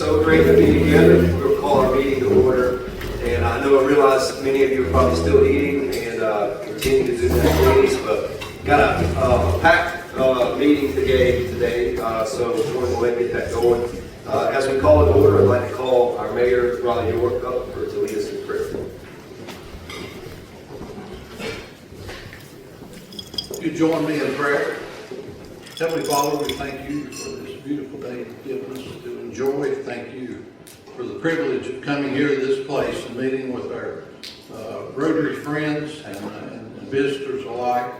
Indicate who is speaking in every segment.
Speaker 1: So great to be together. We'll call our meeting to order. And I realize many of you are probably still eating and continue to do that, please. But got a packed meeting today, so we're going to go ahead and get that going. As we call it to order, I'd like to call our Mayor, Ronnie York, up to lead us in prayer.
Speaker 2: You join me in prayer. Heavenly Father, we thank you for this beautiful day you've given us to enjoy. Thank you for the privilege of coming here to this place and meeting with our Rotary friends and visitors alike.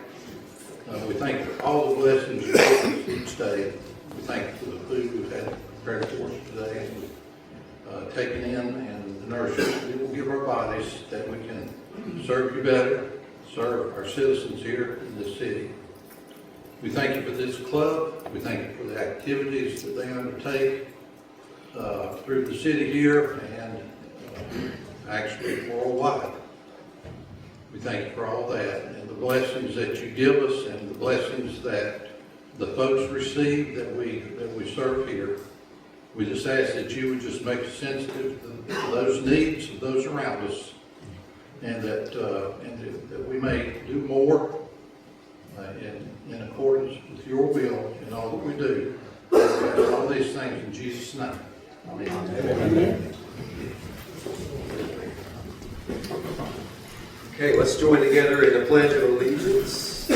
Speaker 2: We thank you for all the blessings you give us each day. We thank you for the food we've had prepared for us today and we've taken in and the nourishment we will give our bodies that we can serve you better, serve our citizens here in this city. We thank you for this club. We thank you for the activities that they undertake through the city here and actually worldwide. We thank you for all that and the blessings that you give us and the blessings that the folks receive that we serve here. We just ask that you would just make us sensitive to those needs of those around us, and that we may do more in accordance with your will in all that we do. We ask all these things in Jesus' name. Amen. Amen.
Speaker 1: Okay, let's join together in the Pledge of Allegiance.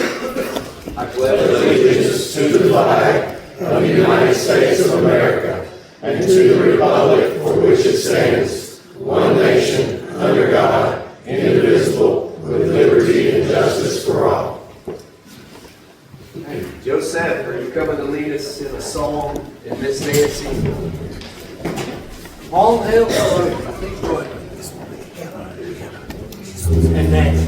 Speaker 1: I
Speaker 3: pledge allegiance to the flag of the United States of America and to the republic for which it stands, one nation, under God, indivisible, with liberty and justice for all.
Speaker 1: Joseph, are you coming to lead us in a song in Miss Nancy?
Speaker 4: All hail, I think what? And Nancy.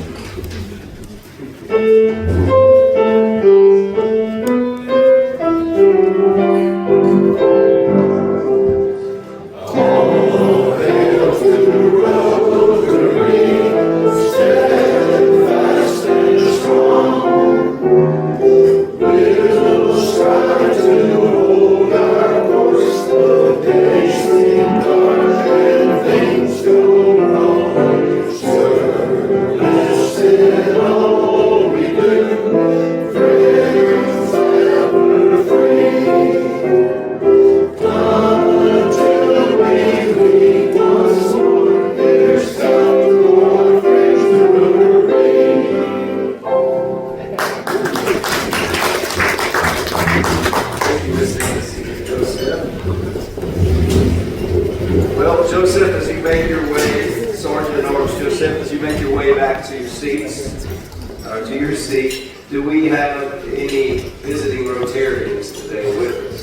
Speaker 1: Do we have any visiting Rotarians today with us?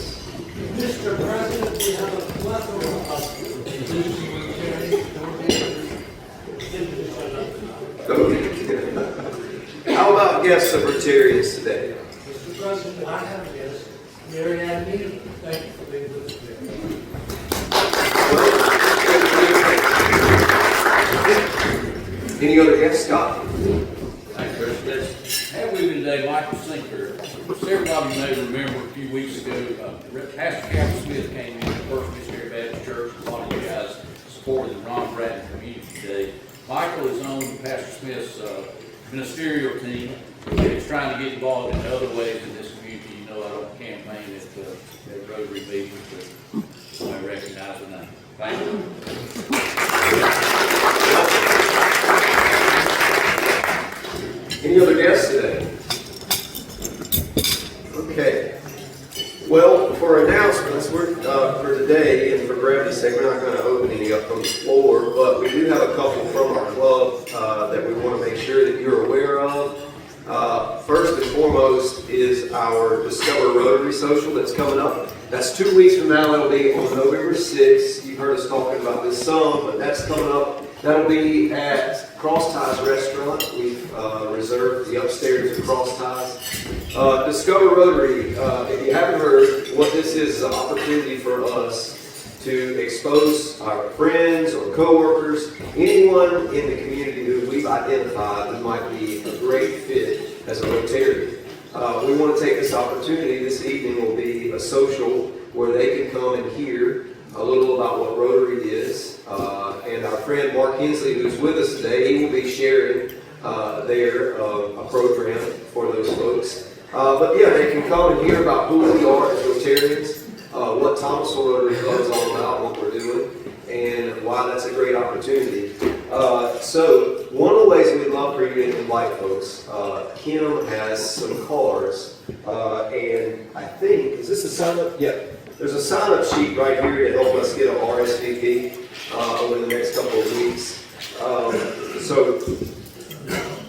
Speaker 4: Mr. President, we have a plethora of
Speaker 1: How about guests of Rotarians today?
Speaker 4: Mr. President, I have a guest, Mary Ann Needham. Thank you for being with us today.
Speaker 1: Any other guests, Scott?
Speaker 5: Thank you, President. Have with me today Michael Sinclair. Everybody may remember a few weeks ago, Pastor Captain Smith came in the First Missionary Baptist Church. A lot of you guys supported the Ron Bratton Community Day. Michael is on Pastor Smith's ministerial team. He's trying to get involved in other ways in this community. You know, I don't campaign at Rotary meetings, but I recognize the name. Thank you.
Speaker 1: Any other guests today? Okay. Well, for announcements, we're for today and for brevity's sake, we're not going to open any up from the floor, but we do have a couple from our club that we want to make sure that you're aware of. First and foremost is our Discover Rotary Social that's coming up. That's 2 weeks from now. That'll be on November 6th. You've heard us talking about this some, but that's coming up. That'll be at Cross Ties Restaurant. We've reserved the upstairs at Cross Ties. Discover Rotary, if you haven't heard, what this is an opportunity for us to expose our friends or coworkers, anyone in the community who we've identified who might be a great fit as a Rotarian. We want to take this opportunity. This evening will be a social where they can come and hear a little about what Rotary is. And our friend Mark Hensley, who's with us today, he will be sharing a program for those folks. But yeah, they can come and hear about who we are as Rotarians, what Thomasville Rotary Club is all about, what we're doing, and why that's a great opportunity. So one of the ways we'd love for you to invite folks, Kim has some cards, and I think, is this a sign-up? Yeah. There's a sign-up sheet right here to help us get an RSVP over the next couple of weeks. So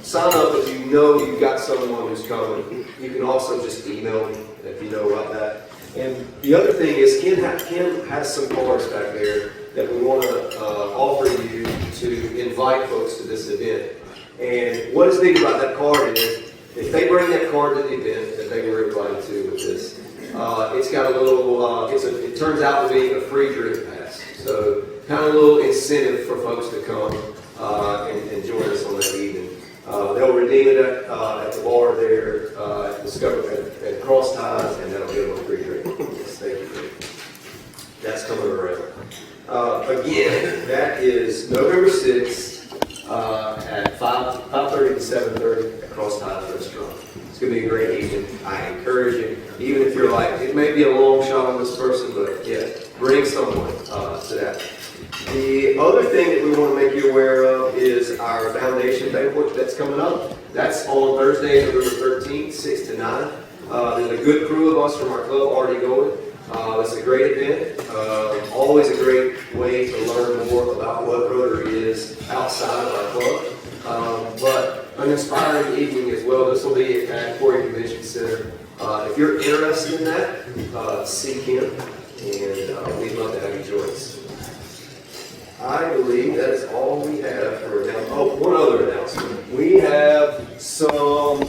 Speaker 1: sign up if you know you've got someone who's coming. You can also just email me if you know about that. And the other thing is Kim has some cards back there that we want to offer you to invite folks to this event. And what is neat about that card is if they bring that card to the event that they were invited to with this, it's got a little, it turns out to be a free drink pass. So kind of a little incentive for folks to come and join us on that evening. They'll redeem it at the bar there at Cross Ties, and that'll give them a free drink. Yes, thank you. That's coming around. Again, that is November 6th at 5:30 to 7:30 at Cross Ties Restaurant. It's going to be a great evening. I encourage you, even if you're like, it may be a long shot on this person, but yeah, bring someone to that. The other thing that we want to make you aware of is our foundation banquet that's coming up. That's on Thursday, November 13th, 6 to 9. There's a good crew of us from our club already going. It's a great event. Always a great way to learn more about what Rotary is outside of our club. But an inspiring evening as well. This will be at Corey Convention Center. If you're interested in that, seek him, and we'd love to have you join us. I believe that is all we have for announcement. Oh, one other announcement. We have some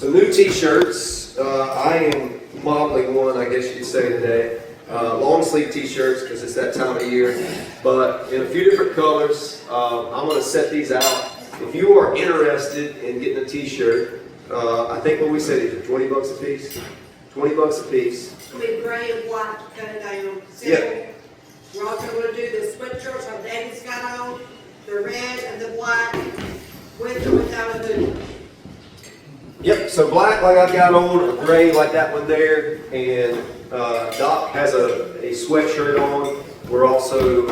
Speaker 1: new T-shirts. I am modeling one, I guess you could say today. Long sleeve T-shirts because it's that time of year, but in a few different colors. I'm going to set these out. If you are interested in getting a T-shirt, I think what we said is $20 a piece. $20 a piece.
Speaker 6: With gray and white to cut it down.
Speaker 1: Yeah.
Speaker 6: We're also going to do the sweatshirts our daddy's got on, the red and the black, with or without a hoodie.
Speaker 1: Yep, so black like I've got on, or gray like that one there, and Doc has a sweatshirt on. We're also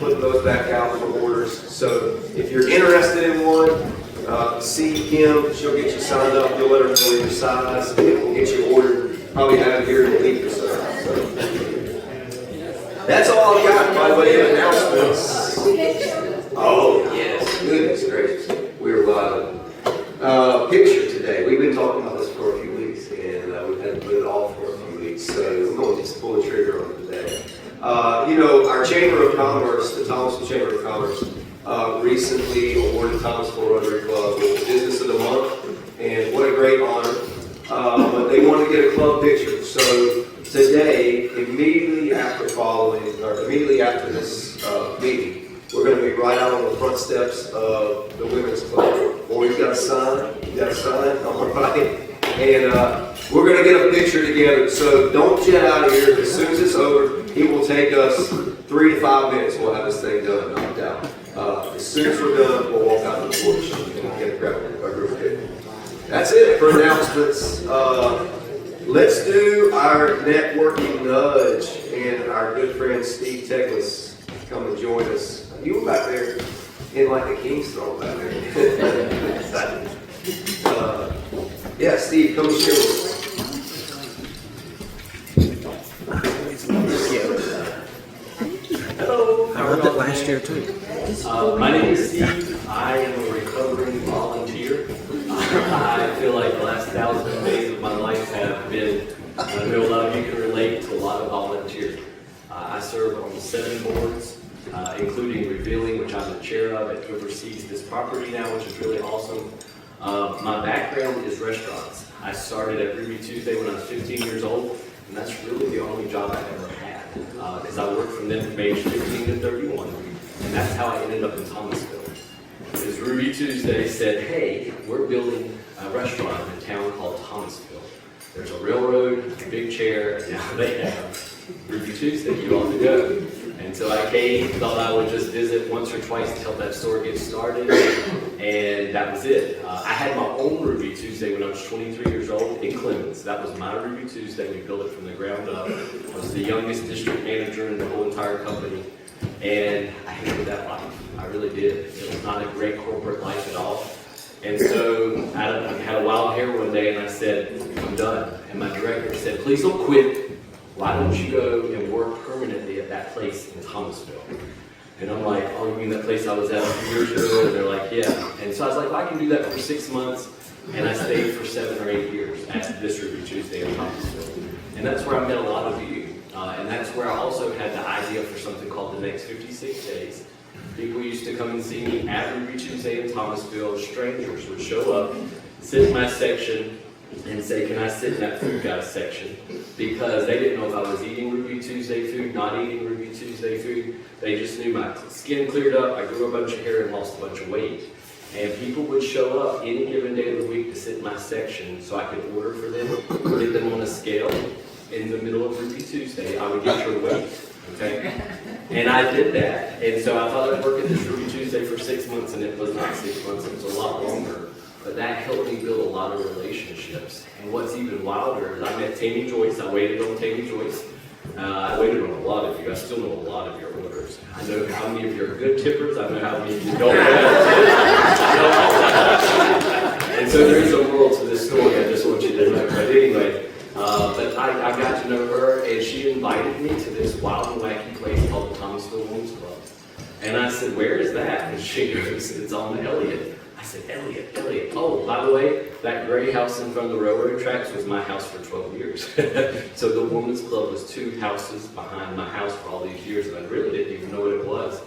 Speaker 1: putting those back out for orders. So if you're interested in one, see Kim. She'll get you signed up. You'll let her know your size, and we'll get you ordered. Probably have it here in a week or so. That's all I've got by way of announcements. Oh, yes, goodness gracious. We're picture today. We've been talking about this for a few weeks, and we've had to put it off for a few weeks, so we're going to just pull the trigger on it today. Our Chamber of Commerce, the Thomasville Chamber of Commerce, recently awarded Thomasville Rotary Club with the Business of the Month, and what a great honor. But they want to get a club picture, so today, immediately after this meeting, we're going to be right out on the front steps of the Women's Club. Boys got a sign, all right. And we're going to get a picture together, so don't jet out of here. As soon as it's over, it will take us 3 to 5 minutes. We'll have this thing done, knocked out. As soon as we're done, we'll walk out the porch and get a group picture. That's it for announcements. Let's do our networking nudge, and our good friend Steve Teklis come and join us. You were back there in like the King's Throne back there. Yeah, Steve, come and share with us.
Speaker 7: Hello. I heard that last year too.
Speaker 8: My name is Steve. I am a recovering volunteer. I feel like the last 1,000 days of my life have been, I know a lot of you can relate to a lot of volunteers. I serve on 7 boards, including Revealing, which I'm the chair of. It oversees this property now, which is really awesome. My background is restaurants. I started at Ruby Tuesday when I was 15 years old, and that's really the only job I ever had, is I worked from then from age 15 to 31, and that's how I ended up in Thomasville. Because Ruby Tuesday said, hey, we're building a restaurant in a town called Thomasville. There's a railroad, a big chair, and now they have Ruby Tuesday, you ought to go. And so I came, thought I would just visit once or twice to help that store get started, and that was it. I had my own Ruby Tuesday when I was 23 years old in Clemens. That was my Ruby Tuesday. We built it from the ground up. I was the youngest district manager in the whole entire company, and I hated that life. I really did. It was not a great corporate life at all. And so I had a wild hair one day, and I said, I'm done. And my director said, please don't quit. Why don't you go and work permanently at that place in Thomasville? And I'm like, oh, you mean that place I was at a few years ago? And they're like, yeah. And so I was like, well, I can do that for 6 months. And I stayed for 7 or 8 years at this Ruby Tuesday in Thomasville. And that's where I met a lot of you. And that's where I also had the idea for something called the Next 56 Days. People used to come and see me at Ruby Tuesday in Thomasville. Strangers would show up, sit in my section, and say, can I sit in that food guy section? Because they didn't know if I was eating Ruby Tuesday food, not eating Ruby Tuesday food. They just knew my skin cleared up, I grew a bunch of hair and lost a bunch of weight. And people would show up any given day of the week to sit in my section so I could order for them, get them on a scale. In the middle of Ruby Tuesday, I would get your weight, okay? And I did that. And so I thought I'd work at this Ruby Tuesday for 6 months, and it was not 6 months, it was a lot longer. But that helped me build a lot of relationships. And what's even wilder is I met Tammy Joyce. I waited on Tammy Joyce. I waited on a lot of you. I still know a lot of your orders. I know how many of you are good tippers. I know how many of you don't. And so there's a world to this story. I just want you to know. But anyway, but I got to know her, and she invited me to this wild and wacky place called the Thomasville Women's Club. And I said, where is that? And she goes, it's on the Elliott. I said, Elliott. Oh, by the way, that gray house in front of the railroad tracks was my house for 12 years. So the Women's Club was 2 houses behind my house for all these years, and I really didn't even know what it was.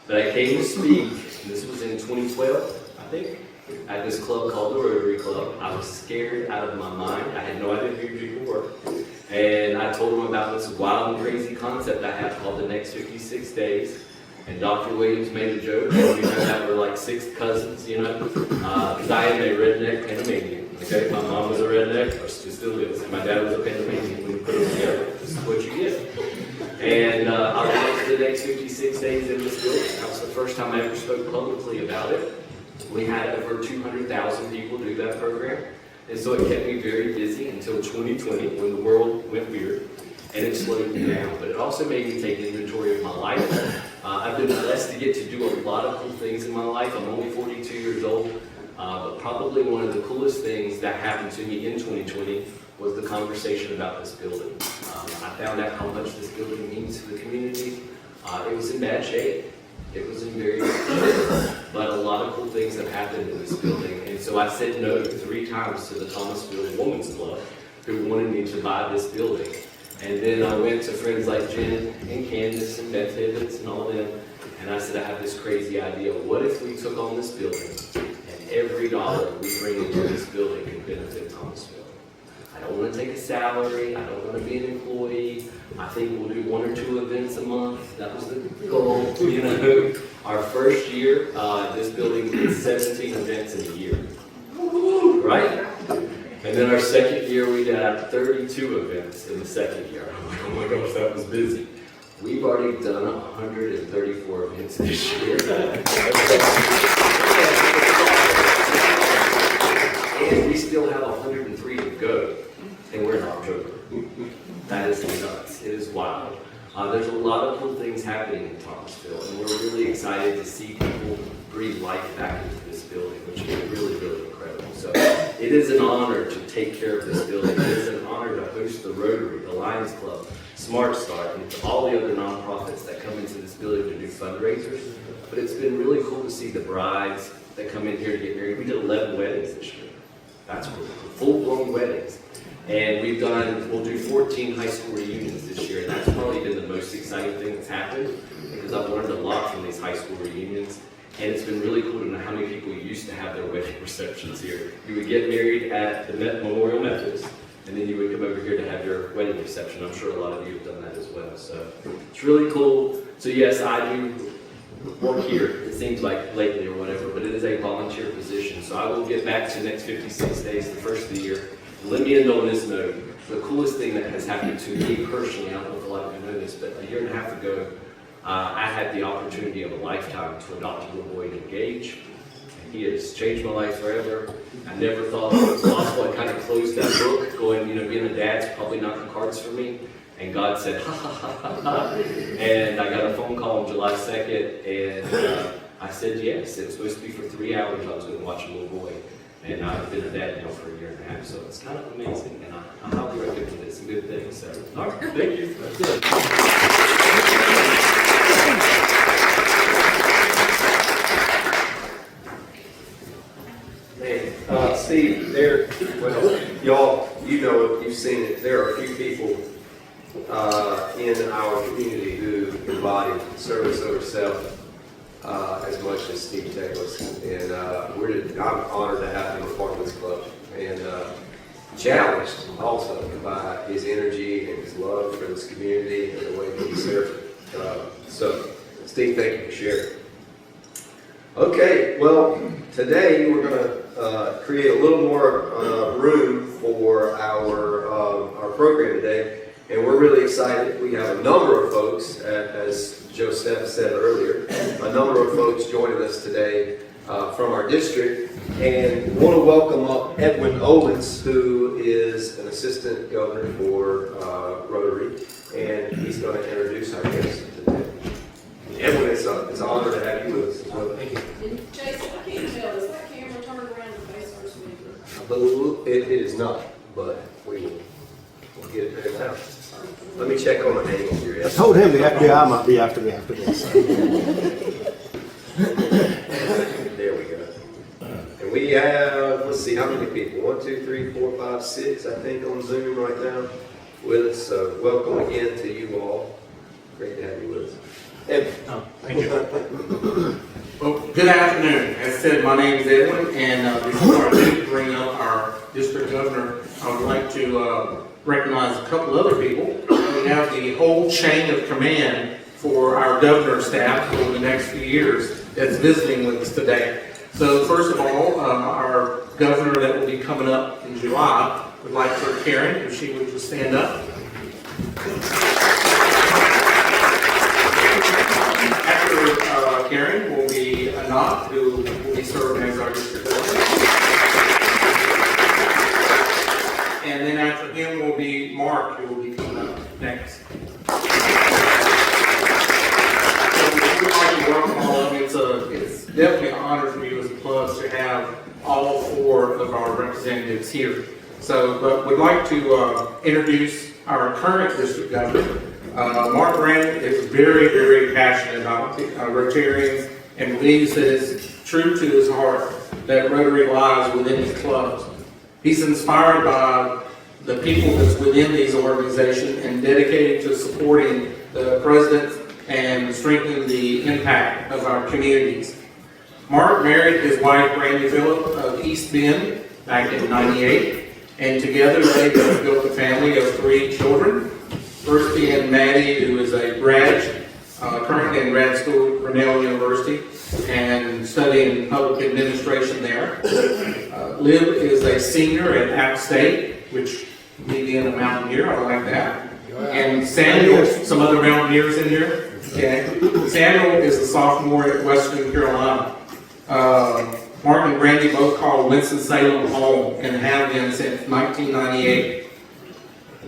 Speaker 8: But I came to speak, and this was in 2012, I think, at this club called the Rotary Club. I was scared out of my mind. I had no idea who people were. And I told them about this wild and crazy concept I have called the Next 56 Days. And Dr. Williams made a joke, and we found out we're like 6 cousins, you know, because I am a redneck Panamanian, okay? My mom was a redneck, or she still is, and my dad was a Panamanian. When you put them together, this is what you get. And I went to the Next 56 Days in this building. That was the first time I ever spoke publicly about it. We had over 200,000 people do that program, and so it kept me very busy until 2020, when the world went weird. And it slowed me down, but it also made me take inventory of my life. I've been blessed to get to do a lot of cool things in my life. I'm only 42 years old, but probably one of the coolest things that happened to me in 2020 was the conversation about this building. I found out how much this building means to the community. It was in bad shape. It was in very good shape, but a lot of cool things have happened in this building. And so I said no 3 times to the Thomasville Women's Club, who wanted me to buy this building. And then I went to friends like Jen and Candace and Beth Hibbins and all of them, and I said, I have this crazy idea. What if we took on this building, and every dollar we bring into this building can benefit Thomasville? I don't want to take a salary. I don't want to be an employee. I think we'll do 1 or 2 events a month. That was the goal, you know. Our first year, this building did 17 events in a year, right? And then our second year, we had 32 events in the second year. I'm like, oh my gosh, that was busy. We've already done 134 events this year. And we still have 103 to go, and we're in October. That is nuts. It is wild. There's a lot of cool things happening in Thomasville, and we're really excited to see people breathe life back into this building, which is really, really incredible. So it is an honor to take care of this building. It is an honor to host the Rotary, the Lions Club, Smart Start, and all the other nonprofits that come into this building to do fundraisers. But it's been really cool to see the brides that come in here to get married. We did 11 weddings this year. That's cool. Full-blown weddings. And we'll do 14 high school reunions this year. And that's probably been the most exciting thing that's happened, because I've learned a lot from these high school reunions. And it's been really cool to know how many people used to have their wedding receptions here. You would get married at the Memorial Methodist, and then you would come over here to have your wedding reception. I'm sure a lot of you have done that as well. So it's really cool. So yes, I do work here, it seems like lately or whatever, but it is a volunteer position. So I will get back to Next 56 Days, the first of the year. Let me end on this note. the coolest thing that has happened to me personally, I don't know if a lot of you know this, but a year and a half ago, I had the opportunity of a lifetime to adopt a little boy named Gage. He has changed my life forever. I never thought it was possible. I kind of closed that book, going, being a dad's probably not the cards for me. And God said, ha ha ha ha ha. And I got a phone call on July 2nd, and I said yes. It was supposed to be for 3 hours. I was going to watch a little boy. And I've been a dad now for a year and a half, so it's kind of amazing. And I highly recommend it. It's a good thing. So, all right, thank you. That's it.
Speaker 1: Steve, y'all, you've seen it, there are a few people in our community who embody service over self as much as Steve Douglas. And I'm honored to have him a part of this club. And challenged also by his energy and his love for this community and the way that he serves it. So, Steve, thank you for sharing. Okay, well, today we're going to create a little more room for our program today, and we're really excited. We have a number of folks, as Joseph said earlier, a number of folks joining us today from our district, and want to welcome up Edwin Owens, who is an assistant governor for Rotary, and he's going to introduce our guest today. Edwin, it's an honor to have you with us as well. Thank you.
Speaker 9: And Jason, I can't tell, is that camera turned around to face our speaker?
Speaker 1: It is not, but we'll get it there now. Let me check on the angle here.
Speaker 10: I told him the FBI might be after me after this.
Speaker 1: There we go. And we have, let's see, how many people? 1, 2, 3, 4, 5, 6, I think, on Zoom right now with us. So welcome again to you all. Great to have you with us.
Speaker 11: Thank you. Well, good afternoon. As said, my name is Edwin, and before I do bring up our district governor, I would like to recognize a couple other people. We have the whole chain of command for our governor staff over the next few years that's visiting with us today. So first of all, our governor that will be coming up in July would like for Karen, if she would just stand up. Karen will be Anat, who will be serving as our district governor. And then after him will be Mark, who will be coming up next. So we'd like to welcome all of them. It's definitely an honor for you as a club to have all 4 of our representatives here. So, but we'd like to introduce our current district governor. Mark Brand is very, very passionate about Rotarians and believes that it's true to his heart that Rotary lies within his clubs. He's inspired by the people that's within these organizations and dedicated to supporting the president and strengthening the impact of our communities. Mark married his wife, Randy Phillip of East Bend, back in '98, and together they built a family of 3 children. First being Maddie, who is a currently in grad school at Cornell University and studying public administration there. Liv is a senior at App State, which me being a Mountaineer, I like that. And Samuel, some other Mountaineers in here. Okay. Samuel is a sophomore at Western Carolina. Mark and Randy both call Winston-Salem home and have been since 1998.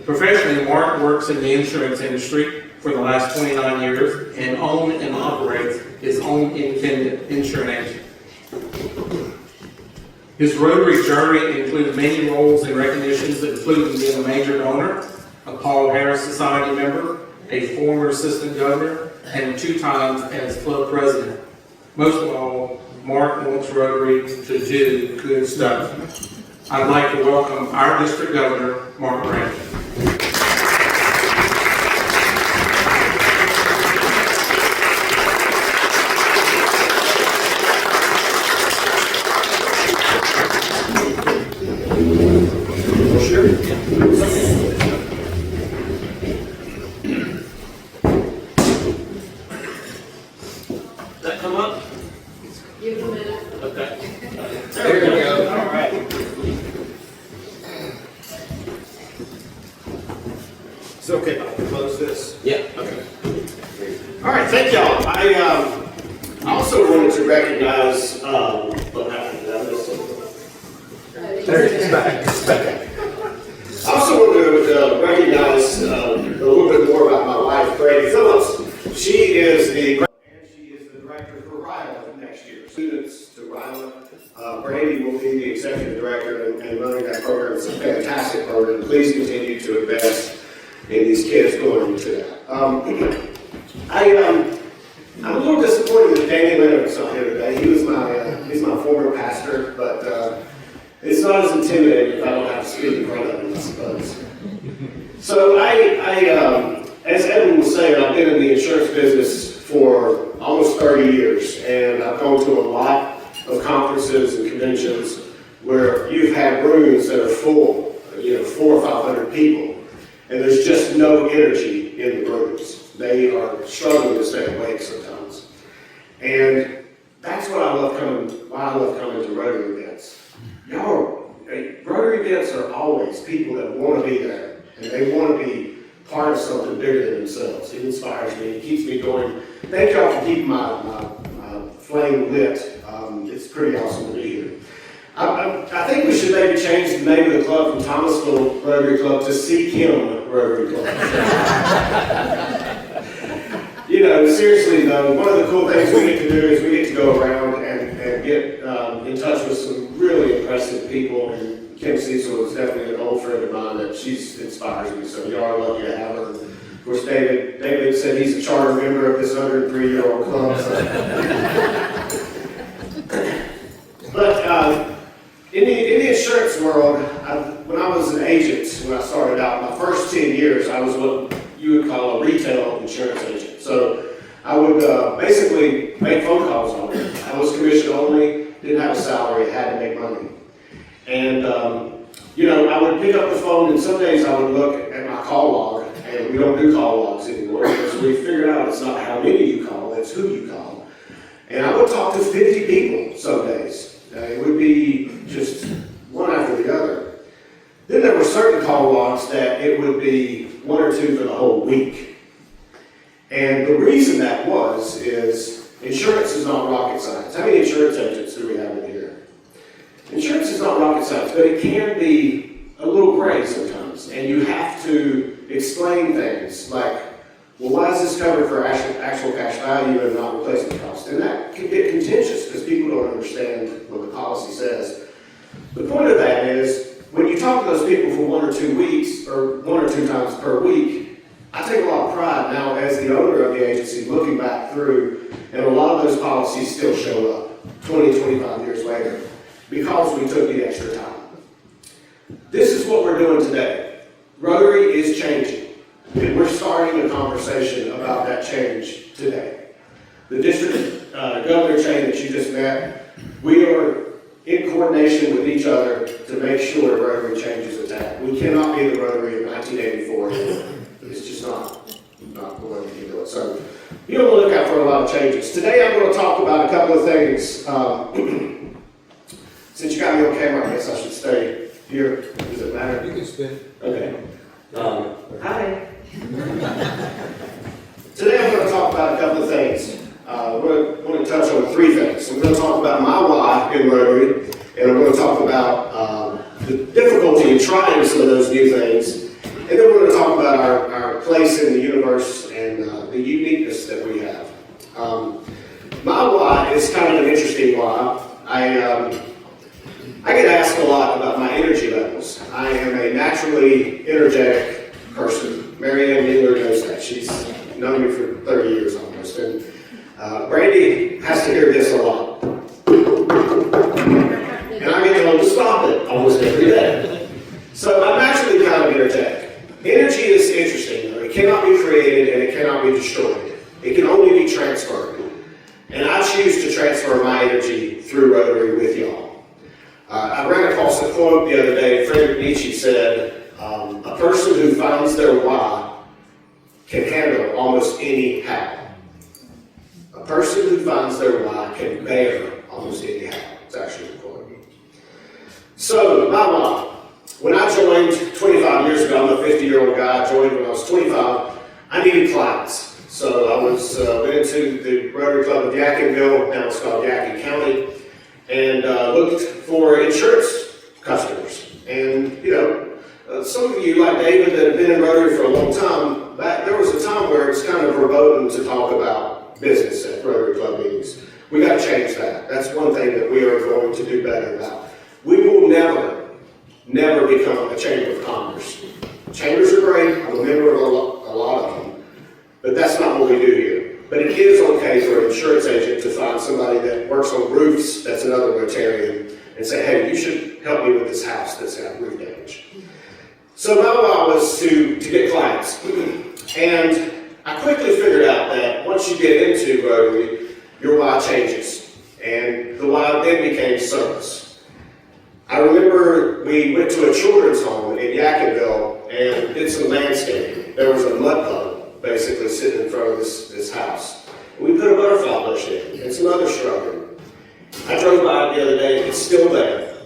Speaker 11: Professionally, Mark works in the insurance industry for the last 29 years and owns and operates his own independent insurance agent. His Rotary journey includes many roles and recognitions, including being a major donor, a Paul Harris Society member, a former assistant governor, and 2 times as club president. Most of all, Mark wants Rotary to do good stuff. I'd like to welcome our district governor, Mark Brand.
Speaker 8: That come up?
Speaker 9: Give it a minute.
Speaker 8: Okay.
Speaker 1: There we go. All right.
Speaker 10: okay if I close this?
Speaker 8: Yeah.
Speaker 10: Okay. All right, thank y'all. I also wanted to recognize, what happened, did I miss something? There it is, back. I also wanted to recognize a little bit more about my wife, Brady Phillips. She is the director for RILA next year. Students to RILA. Brady will be the executive director and running that program. It's a fantastic program. Please continue to invest in these kids going into that. I'm a little disappointed that Danny Leonard's not here today. He's my former pastor, but it's not as intimidating if I don't have to speak in front of him, I suppose. So as Evan was saying, I've been in the insurance business for almost 30 years, and I've gone to a lot of conferences and conventions where you've had rooms that are full, 400 or 500 people, and there's just no energy in the rooms. They are struggling to stay awake sometimes. And that's what why I love coming to Rotary events. Rotary events are always people that want to be there, and they want to be part of something bigger than themselves. It inspires me, it keeps me going. Thank y'all for keeping my flame lit. It's pretty awesome to be here. I think we should maybe change the name of the club from Thomasville Rotary Club to Seek Him Rotary Club. Seriously though, one of the cool things we get to do is we get to go around and get in touch with some really impressive people. And Kim Cecil is definitely an old friend of mine that she inspires me, so y'all are lucky to have her. Of course, David said he's a charter member of this 103-year-old club. So. But in the insurance world, when I was an agent, when I started out, my first 10 years, I was what you would call a retail insurance agent. So I would basically make phone calls on it. I was commission only, didn't have a salary, had to make money. And, I would pick up the phone, and some days I would look at my call log, and we don't do call logs anymore, because we figured out it's not how many you call, it's who you call. And I would talk to 50 people some days. It would be just one after the other. Then there were certain call logs that it would be one or two for the whole week. And the reason that is insurance is not rocket science. How many insurance agents do we have in here? Insurance is not rocket science, but it can be a little gray sometimes. And you have to explain things like, well, why is this covered for actual cash value and not replacement cost? And that can get contentious because people don't understand what the policy says. The point of that is, when you talk to those people for 1 or 2 weeks, or 1 or 2 times per week, I take a lot of pride now as the owner of the agency looking back through, and a lot of those policies still show up 20, 25 years later because we took the extra time. This is what we're doing today. Rotary is changing, and we're starting a conversation about that change today. The district governor chain that you just met, we are in coordination with each other to make sure Rotary changes its act. We cannot be the Rotary of 1984 anymore. It's just not the way we can do it. So be on the lookout for a lot of changes. Today I'm going to talk about a couple of things. Since you got me on camera, I guess I should stay here. Does it matter?
Speaker 4: You can stay.
Speaker 10: Okay.
Speaker 8: Hi.
Speaker 10: Today I'm going to talk about a couple of things. We're going to touch on 3 things. I'm going to talk about my why in Rotary, and I'm going to talk about the difficulty in trying some of those new things, and then we're going to talk about our place in the universe and the uniqueness that we have. My why is kind of an interesting why. I get asked a lot about my energy levels. I am a naturally energetic person. Mary Ann Mueller knows that. She's known me for 30 years almost. And Brandy has to hear this a lot. And I get told to stop it almost every day. So I'm naturally kind of energetic. Energy is interesting though. It cannot be created and it cannot be destroyed. It can only be transferred. And I choose to transfer my energy through Rotary with y'all. I ran across a quote the other day. Friedrich Nietzsche said, a person who finds their why can handle almost any how. A person who finds their why can bear almost any how. It's actually a quote. So, my why. When I joined 25 years years ago, I'm a 50-year-old guy, I joined when I was 25. I needed clients. So I went into the Rotary Club of Yadkinville, now it's called Yadkin County, and looked for insurance customers. And, you know, some of you, like David, that have been in Rotary for a long time, there was a time where it's kind of verboten to talk about business at Rotary Club meetings. We got to change that. That's one thing that we are going to do better about. We will never become a chamber of commerce. Chambers are great. I'm a member of a lot of them. But that's not what we do here. But it is okay for an insurance agent to find somebody that works on roofs, that's another Rotarian, and say, hey, you should help me with this house that's got roof damage. So my why was to get clients. And I quickly figured out that once you get into Rotary, your why changes. And the why then became service. I remember we went to a children's home in Yadkinville and did some landscaping. There was a mud puddle basically sitting in front of this house. And we put a butterfly bush in and some other shrubbery. I drove by it the other day, it's still there.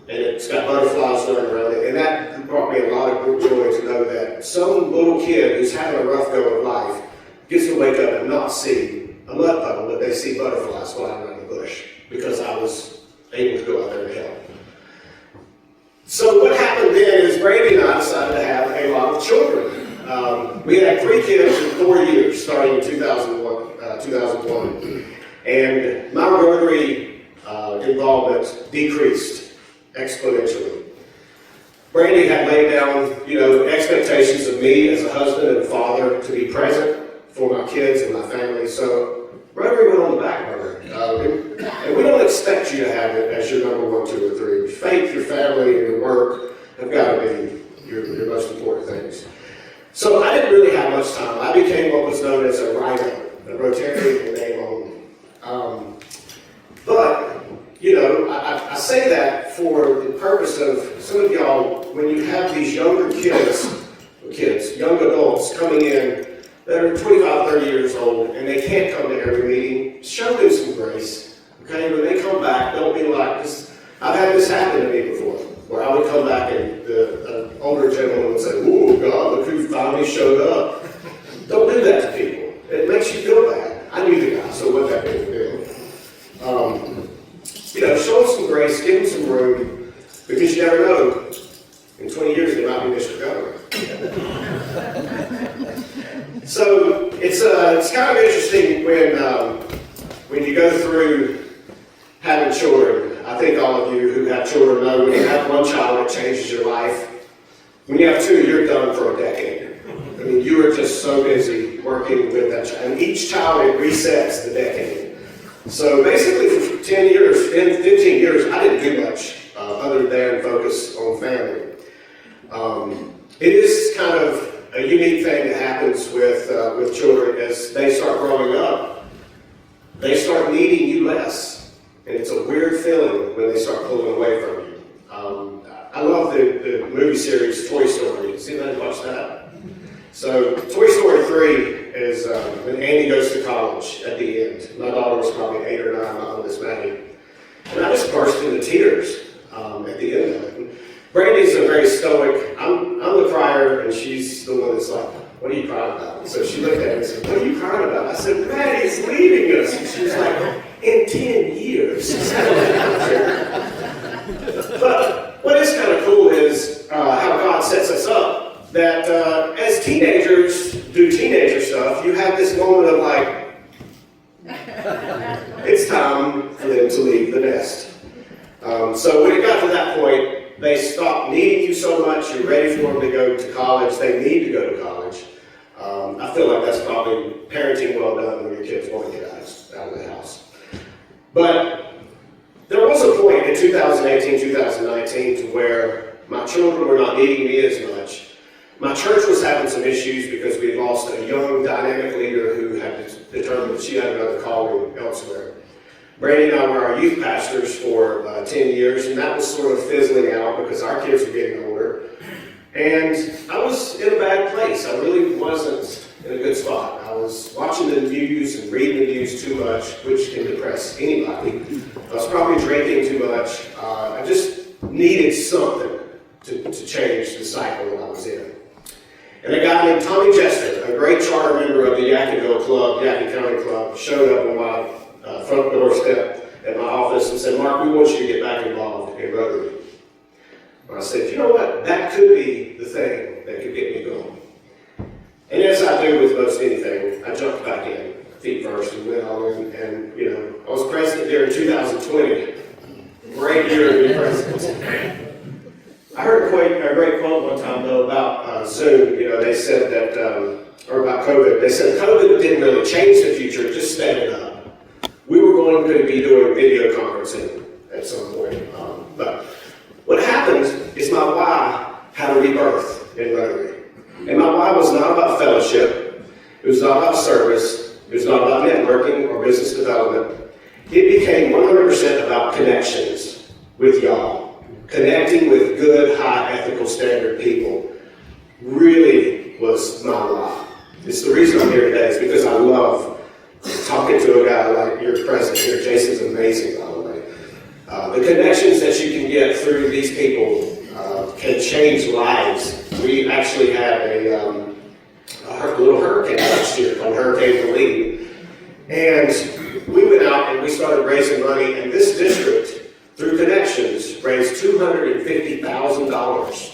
Speaker 10: And it's got butterflies running around it. And that brought me a lot of joy to know that some little kid who's having a rough go of life gets to wake up and not see a mud puddle, but they see butterflies flying around the bush because I was able to go out there and help. So what happened then is Brandy and I decided to have a lot of children. We had 3 kids in 4 years, starting in 2001. And my Rotary involvement decreased exponentially. Brandy had laid down, expectations of me as a husband and a father to be present for my kids and my family. So Rotary went on the back burner. And we don't expect you to have it as your number 1, 2, or 3. Your faith, your family, and your work have got to be your most important things. So I didn't really have much time. I became what was known as a writer, a Rotarian in name only. But, I say that for the purpose of some of y'all, when you have these younger kids, young adults coming in that are 25, 30 years old, and they can't come to every meeting, show them some grace. Okay, when they come back, don't be like this. I've had this happen to me before, where I would come back and an older gentleman would say, "Oh God, look who finally showed up." Don't do that to people. It makes you feel bad. I knew the guy, so what that big a deal. Show them some grace, give them some room, because you never know. In 20 years, they might be Mr. Governor. So it's kind of interesting when you go through having children. I think all of you who have children know when you have one child, it changes your life. When you have 2, you're done for a decade. I mean, you are just so busy working with that child. And each child, it resets the decade. So basically for 10 years, 15 years, I didn't do much other than focus on family. It is kind of a unique thing that happens with children as they start growing up. They start needing you less. And it's a weird feeling when they start pulling away from you. I love the movie series Toy Story. See if I can watch that. So Toy Story 3 is when Andy goes to college at the end. My daughter was probably 8 or 9, my oldest Maddie. And I just burst into tears at the end of it. Brandy's a very stoic, I'm the crier, and she's the one that's like, "What are you crying about?" And so she looked at me and said, "What are you crying about?" I said, "Maddie's leaving us." And she was like, "In 10 years. But what is kind of cool is how God sets us up, that as teenagers do teenager stuff, you have this moment of like, it's time for them to leave the nest. So when it got to that point, they stopped needing you so much, you're ready for them to go to college, they need to go to college. I feel like that's probably parenting well done when your kids want to get out of the house. But there was a point in 2018, 2019 to where my children were not needing me as much. My church was having some issues because we had lost a young, dynamic leader who had determined that she had another calling elsewhere. Brandy and I were our youth pastors for 10 years, and that was sort of fizzling out because our kids were getting older. And I was in a bad place. I really wasn't in a good spot. I was watching the news and reading the news too much, which can depress anybody. I was probably drinking too much. I just needed something to change the cycle that I was in. And a guy named Tommy Jester, a great charter member of the Yankeville Club, Yankee County Club, showed up on my front doorstep at my office and said, "Mark, we want you to get back involved in Rotary." And I said, "You know what? That could be the thing that could get me going." And as I do with most anything, I jumped back in, feet first, and went all in. And, you know, I was president there in 2020. Great year to be president. I heard a great quote one time, though, about Zoom. You know, they said that, or about COVID. They said COVID didn't really change the future, it just sped it up. We were going to be doing video conferencing at some point. But what happened is my why had a rebirth in Rotary. And my why was not about fellowship. It was not about service. It was not about networking or business development. It became 100% about connections with y'all. Connecting with good, high, ethical standard people really was my why. It's the reason I'm here today, is because I love talking to a guy like your president here. Jason's amazing, by the way. The connections that you can get through these people can change lives. We actually had a little hurricane last year called Hurricane Helene. And we went out and we started raising money, and this district, through connections, raised $250,000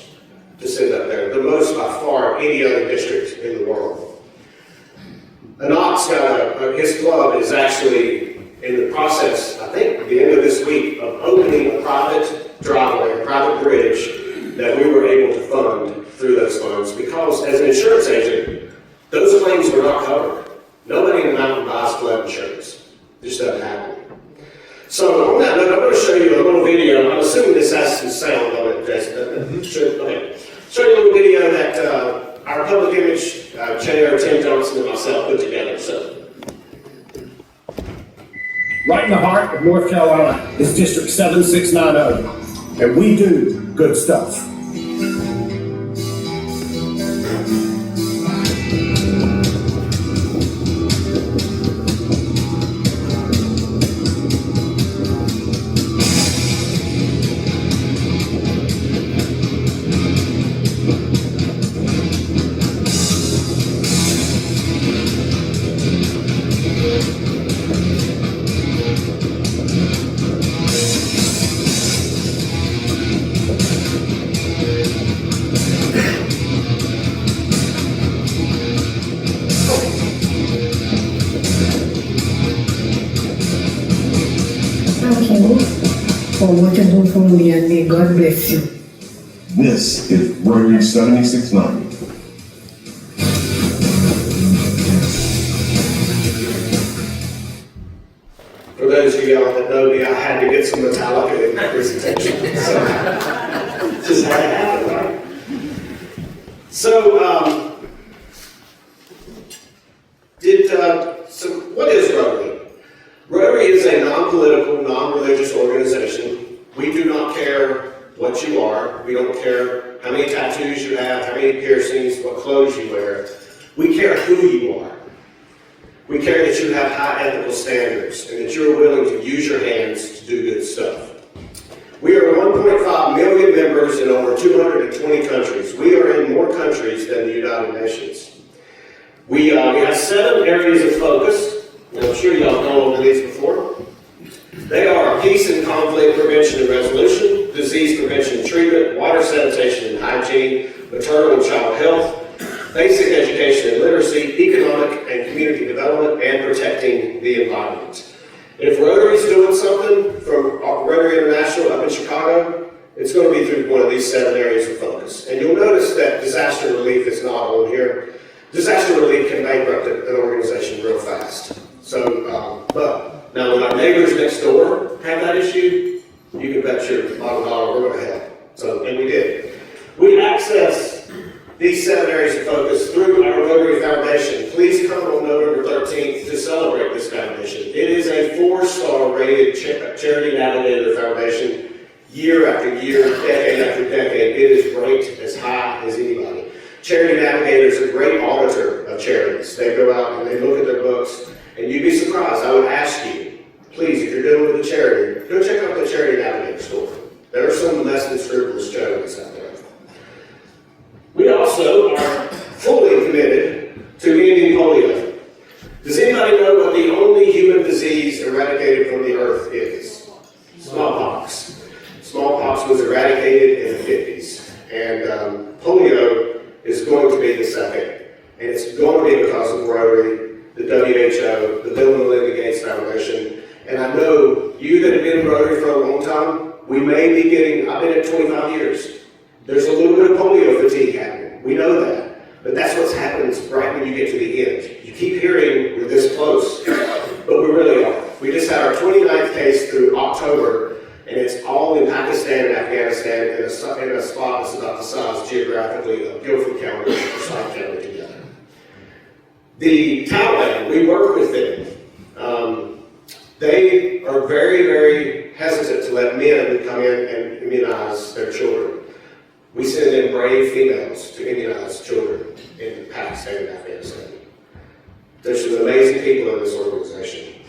Speaker 10: to send up there, the most by far of any other district in the world. Anoc's got his club is actually in the process, I think, at the end of this week, of opening a private driveway, a private bridge that we were able to fund through those funds, because as an insurance agent, those claims were not covered. Nobody in the mountain buys flood insurance. It just doesn't happen. So on that note, I'm going to show you a little video. I'm assuming this has some sound on it, Jason. Okay. Show you a little video that our public image chair, Tim Johnson, and myself put together. So,
Speaker 12: right in the heart of North Carolina is District 7690, and we do good stuff.
Speaker 13: For what you do for me, and may God bless you.
Speaker 3: This is Rotary 7690.
Speaker 10: for those of y'all that know me, I had to get some Metallica in my presentation. So, just had to happen, right? So, so what is Rotary? Rotary is a non-political, non-religious organization. We do not care what you are. We don't care how many tattoos you have, how many piercings, what clothes you wear. We care who you are. We care that you have high ethical standards and that you're willing to use your hands to do good stuff. We are 1.5 million members in over 220 countries. We are in more countries than the United Nations. We have 7 areas of focus, and I'm sure y'all have gone over these before. They are peace and conflict prevention and resolution, disease prevention and treatment, water sanitation and hygiene, maternal and child health, basic education and literacy, economic and community development, and protecting the environment. If Rotary's doing something from Rotary International up in Chicago, it's going to be through one of these 7 areas of focus. And you'll notice that disaster relief is not on here. Disaster relief can bankrupt an organization real fast. So, but now when our neighbors next door have that issue, you can bet your bottom dollar we're going to help. So, and we did. We access these 7 areas of focus through our Rotary Foundation. Please come on November 13th to celebrate this foundation. It is a 4-star rated charity navigator foundation. Year after year, decade after decade, it is ranked as high as anybody. Charity Navigator is a great auditor of charities. They go out and they look at their books, and you'd be surprised. I would ask you, please, if you're dealing with a charity, go check out the Charity Navigator store. There are some less than scrupulous charities out there. We also are the only human disease eradicated from the earth is smallpox. Smallpox was eradicated in the 50s, and polio is going to be the second, and it's going to be because of Rotary, the WHO, the Bill and Melinda Gates Foundation, and I know you that have been in Rotary for a long time, we may be getting, I've been at 25 years, there's a little bit of polio fatigue happening, we know that, but that's what happens right when you get to the end. You keep hearing we're this close, but we really are. We just had our 29th case through October, and it's all in Pakistan and Afghanistan in a spot that's about the size geographically of Guilford County and Forsyth County together. The Taliban, we work with them. They are very, very hesitant to let men come in and immunize their children. We send in brave females to immunize children in Pakistan and Afghanistan. There's some amazing people in this organization.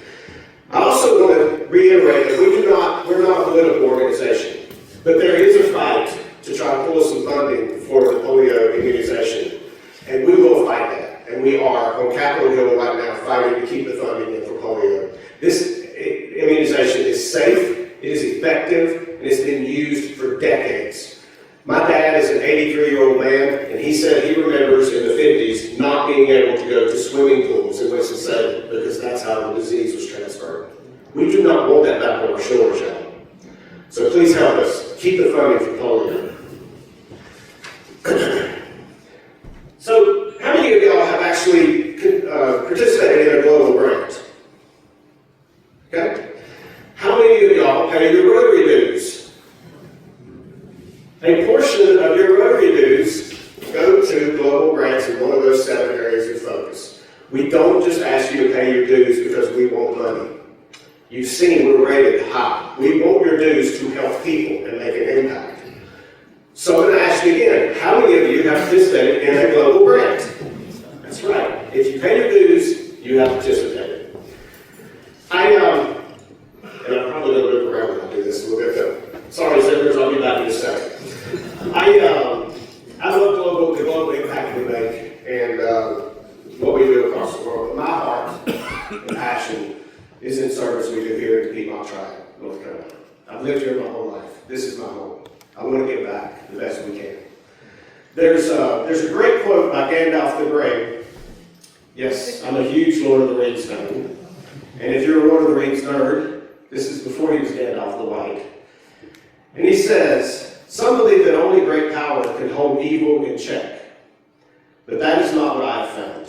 Speaker 10: I also want to reiterate that we're not a political organization, but there is a fight to try to pull some funding for the polio immunization, and we will fight that. And we are on Capitol Hill right now fighting to keep the funding in for polio. This immunization is safe, it is effective, and it's been used for decades. My dad is an 83-year-old man, and he said he remembers in the 50s not being able to go to swimming pools in Winston-Salem because that's how the disease was transferred. We do not want that back on our shoulders, y'all. So please help us keep the funding for polio. So how many of y'all have actually participated in a global grant? Okay? How many of y'all pay your Rotary dues? A portion of your Rotary dues go to global grants in one of those 7 areas of focus. We don't just ask you to pay your dues because we want money. You've seen we're rated high. We want your dues to help people and make an impact. So I'm going to ask you again, how many of you have participated in a global grant? That's right. If you pay your dues, you have participated. And I'm probably going to move around when I do this a little bit though. Sorry, senators, I'll be back in a second. I love the global impact we make and what we do across the world. My heart and passion is in service we do here in the Piedmont Tribe, North Carolina. I've lived here my whole life. This is my home. I want to give back the best we can. There's a great quote by Gandalf the Grey. Yes, I'm a huge Lord of the Rings fan. And if you're a Lord of the Rings nerd, this is before he was Gandalf the White. And he says, some believe that only great power can hold evil in check. But that is not what I have found.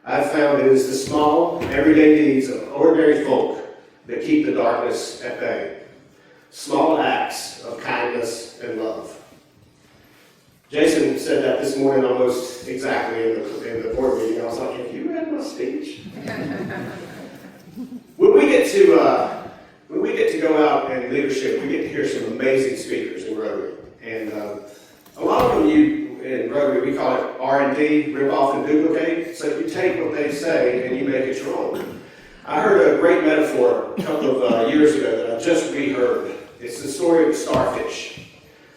Speaker 10: I have found it is the small, everyday deeds of ordinary folk that keep the darkness at bay. Small acts of kindness and love. Jason said that this morning almost exactly in the board meeting. I was like, have you read my speech? When we get to go out in leadership, we get to hear some amazing speakers in Rotary. And a lot of them in Rotary, we call it R&D, rip off and duplicate. So you take what they say and you make it your own. I heard a great metaphor a couple of years ago that I just reheard. It's the story of the starfish.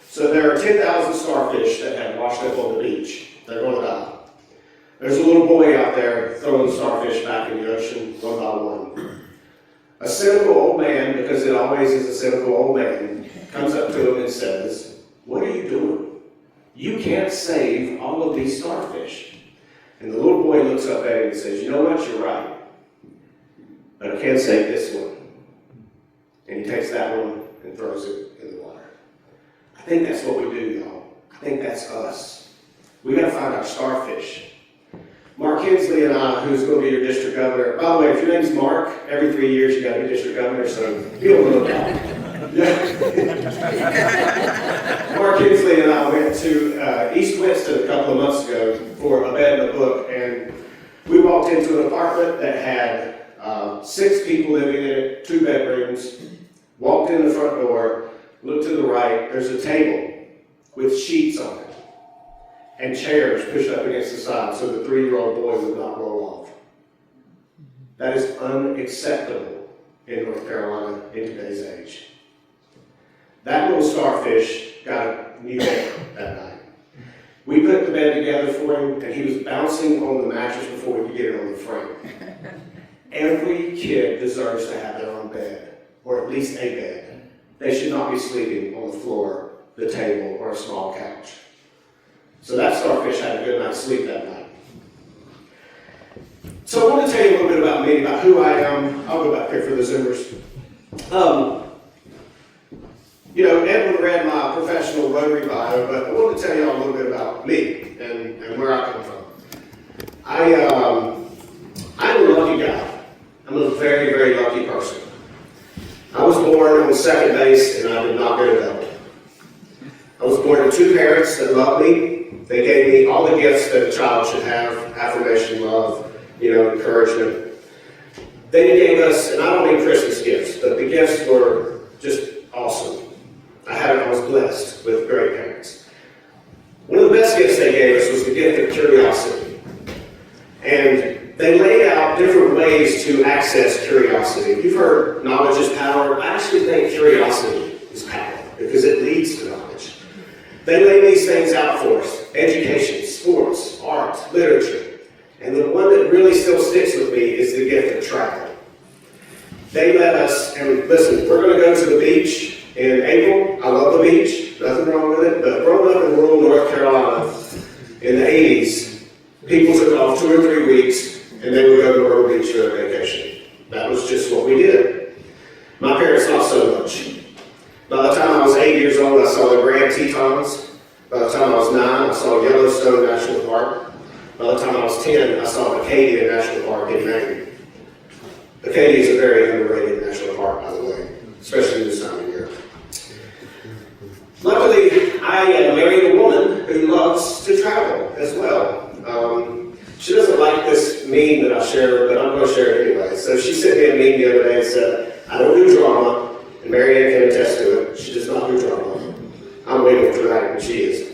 Speaker 10: So there are 10,000 starfish that have washed up on the beach. They're going to die. There's a little boy out there throwing starfish back in the ocean one by one. A cynical old man, because it always is a cynical old man, comes up to him and says, what are you doing? You can't save all of these starfish. And the little boy looks up at him and says, you know what, you're right. But I can't save this one. And he takes that one and throws it in the water. I think that's what we do, y'all. I think that's us. We got to find our starfish. Mark Hensley and I, who's going to be your district governor. By the way, if your name's Mark, every 3 years you got to be district governor, so feel a little bad. Mark Hensley and I went to East Winston a couple of months ago for a bed and a book, and we walked into an apartment that had 6 people living in it, 2 bedrooms. Walked in the front door, looked to the right, there's a table with sheets on it and chairs pushed up against the side so the 3-year-old boy would not roll off. That is unacceptable in North Carolina in today's age. That little starfish got a new bed that night. We put the bed together for him and he was bouncing on the mattress before we could get it on the frame. every kid deserves to have their own bed, or at least a bed. They should not be sleeping on the floor, the table, or a small couch. So that starfish had a good night's sleep that night. So I want to tell you a little bit about me, about who I am. I'll go back here for the Zoomers. You know, Edwin read my professional Rotary bio, but I want to tell you all a little bit about me and where I come from. I'm a lucky guy. I'm a very, very lucky person. I was born on second base, and I did not get a double. I was born to two parents that loved me. They gave me all the gifts that a child should have: affirmation, love, encouragement. They gave us, and I don't mean Christmas gifts, but the gifts were just awesome. I was blessed with great parents. One of the best gifts they gave us was the gift of curiosity. And they laid out different ways to access curiosity. You've heard knowledge is power. I actually think curiosity is power because it leads to knowledge. They laid these things out for us: education, sports, art, literature. And the one that really still sticks with me is the gift of travel. They let us, and listen, we're going to go to the beach in April. I love the beach, nothing wrong with it, but growing up in rural North Carolina in the 80s, people took off 2 or 3 weeks and they would go to Myrtle Beach for their vacation. That was just what we did. My parents not so much. By the time I was 8 years old, I saw the Grand Tetons. By the time I was 9, I saw Yellowstone National Park. By the time I was 10, I saw Acadia National Park in Maine. Acadia is a very underrated national park, by the way, especially this time of year. Luckily, I married a woman who loves to travel as well. She doesn't like this meme that I share, but I'm going to share it anyway. So she sent me a meme the other day and said, "I don't do drama," and Mary Ann can attest to it. She does not do drama. I'm waiting for that, and she is.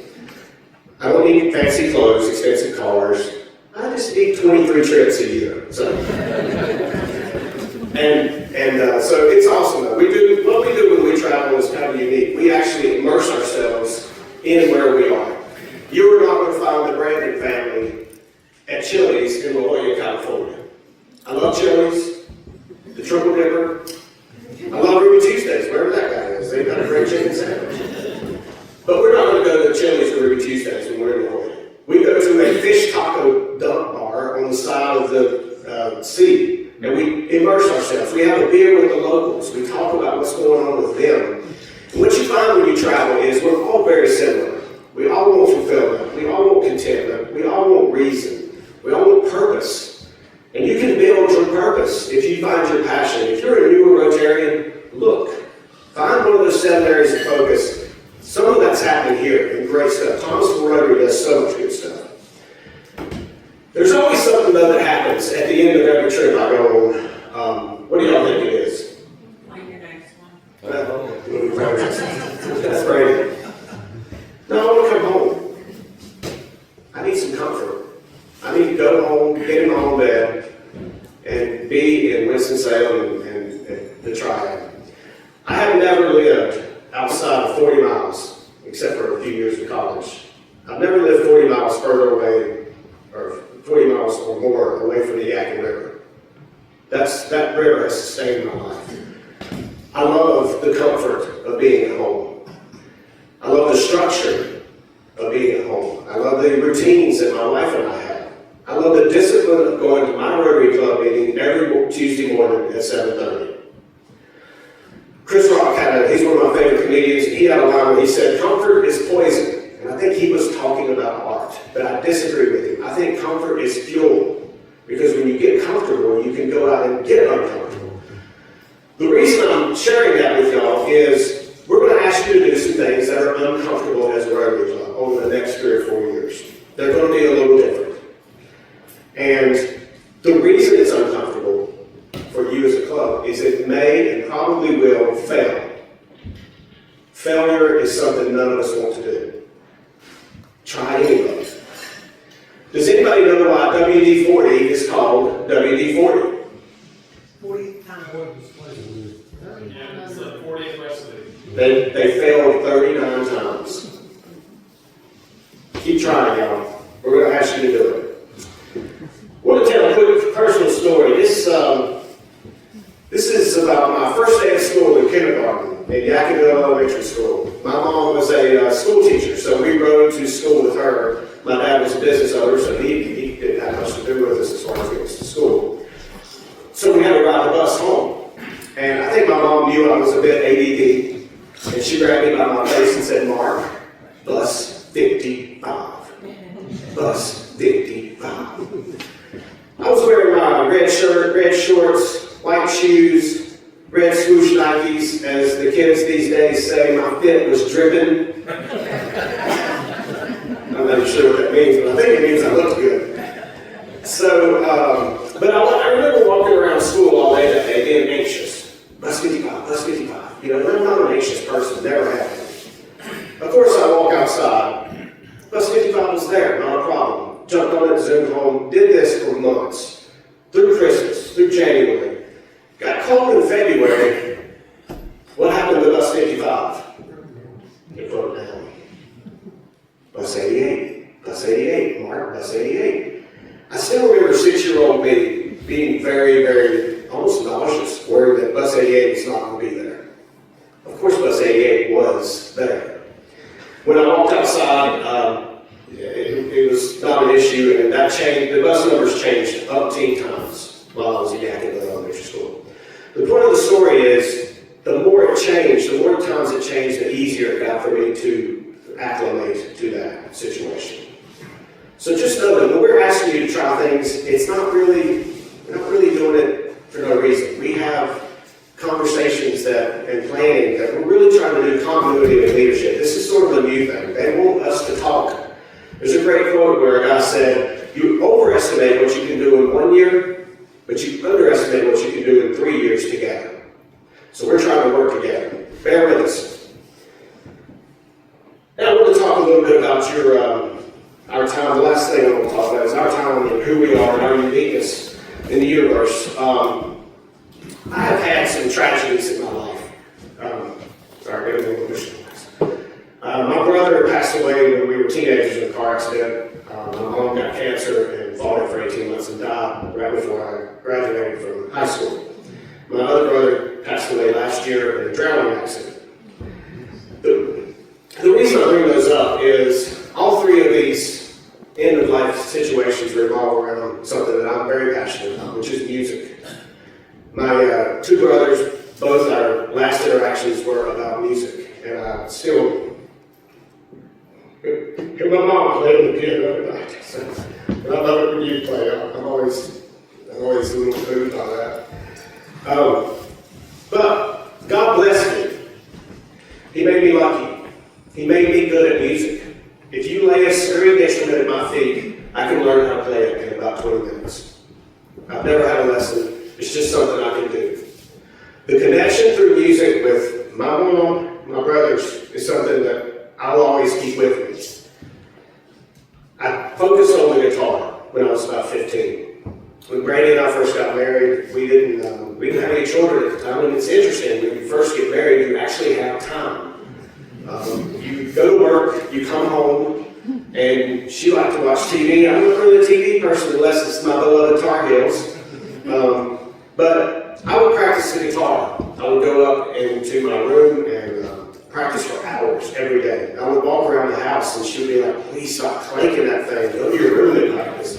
Speaker 10: "I don't need fancy clothes, expensive cars. I just need 23 trips a year." So, so it's awesome. What we do when we travel is kind of unique. We actually immerse ourselves in where we are. You are not going to find the Brandon family at Chili's in La Jolla, California. I love Chili's, the Triple Dipper. I love Ruby Tuesdays, wherever that guy is. They've got a great chicken sandwich. But we're not going to go to Chili's or Ruby Tuesdays when we're in La Jolla. We go to a fish taco dump bar on the side of the sea. And we immerse ourselves. We have a beer with the locals. We talk about what's going on with them. And what you find when you travel is we're all very similar. We all want fulfillment. We all want contentment. We all want reason. We all want purpose. And you can build your purpose if you find your passion. If you're a newer Rotarian, look. Find one of those 7 areas of focus. Some of that's happening here and great stuff. Thomasville Rotary does so much good stuff. There's always something, though, that happens at the end of every trip I go on. What do y'all think it is?
Speaker 6: Find your next one.
Speaker 10: That's crazy. No, I want to come home. I need some comfort. I need to go home, get in my own bed, and be in Winston-Salem and the Triad. I have never lived outside of 40 miles, except for a few years in college. I've never lived 40 miles further away, or 40 miles or more away from the Yadkin River. That river has sustained my life. I love the comfort of being at home. I love the structure of being at home. I love the routines that my wife and I have. I love the discipline of going to my Rotary Club meeting every Tuesday morning at 7:30. Chris Rock he's one of my favorite comedians, and he had a line where he said, "Comfort is poison." And I think he was talking about art, but I disagree with him. I think comfort is fuel, because when you get comfortable, you can go out and get uncomfortable. The reason I'm sharing that with y'all is we're going to ask you to do some things that are uncomfortable as a Rotary Club over the next 3 or 4 years. They're going to be a little different. And the reason it's uncomfortable for you as a club is it may and probably will fail. Failure is something none of us want to do. Try it anyway. Does anybody know why WD-40 is called WD-40?
Speaker 6: 40 times.
Speaker 11: Yeah, it's the 40th recipe.
Speaker 10: They failed 39 times. Keep trying, y'all. We're going to ask you to do it. I want to tell a quick personal story. This in Yackenville Elementary School. My mom was a school teacher, so we rode to school with her. My dad was a business owner, so he didn't have much to do with us as far as getting us to school. So we had to ride the bus home. And I think my mom knew I was a bit ADD, and she grabbed me by my face and said, "Mark, bus 55. Bus 55. I was wearing my red shirt, red shorts, white shoes, red swoosh Nikes, as the kids these days say. My fit was dripping. I'm not even sure what that means, but I think it means I looked good. So, but I remember walking around school all day that day being anxious. Bus 55, bus 55. You know, I'm not an anxious person, never have been. Of course, I walk outside. Bus 55 was there, not a problem. Jumped on it, zoomed home, did this for months. Through Christmas, through January. Got cold in February. What happened to bus 55? It broke down. Bus 88, bus 88, Mark, bus 88. I still remember 6-year-old me being very, very, almost nauseous, worried that bus 88 was not going to be there. Of course, bus 88 was there. When I walked outside, it was not an issue, and that changed. The bus numbers changed umpteen times while I was at Yackenville Elementary School. The point of the story is, the more it changed, the more times it changed, the easier it got for me to acclimate to that situation. So just know that when we're asking you to try things, it's not really, we're not really doing it for no reason. We have conversations and planning that we're really trying to do continuity of leadership. This is sort of a new thing. They want us to talk. There's a great quote where a guy said, "You overestimate what you can do in 1 year, but you underestimate what you can do in 3 years together." So we're trying to work together. Bear with us. Now I want to talk a little bit about our time. The last thing I want to talk about is our time and who we are and our uniqueness in the universe. I have had some tragedies in my life. Sorry, I'm getting a little emotional. My brother passed away when we were teenagers in a car accident. My mom got cancer and fought it for 18 months and died right before I graduated from high school. My other brother passed away last year in a drowning accident. The reason I bring those up is all three of these end-of-life situations revolve around something that I'm very passionate about, which is music. My two brothers, both our last interactions were about music, and I still hear my mom play the piano every night. So, and I love it when you play. I'm always a little moved by that. But God blessed me. He made me lucky. He made me good at music. If you lay a string instrument at my feet, I can learn how to play it in about 20 minutes. I've never had a lesson. It's just something I can do. The connection through music with my mom, my brothers, is something that I'll always keep with me. I focused on the guitar when I was about 15. When Brady and I first got married, we didn't have any children at the time, and it's interesting, when you first get married, you actually have time. You go to work, you come home, and she liked to watch TV. I'm not really a TV person unless it's my beloved Tar Heels. But I would practice the guitar. I would go up into my room and practice for hours every day. I would walk around the house and she would be like, "Please stop clanking that thing. Go to your room and practice."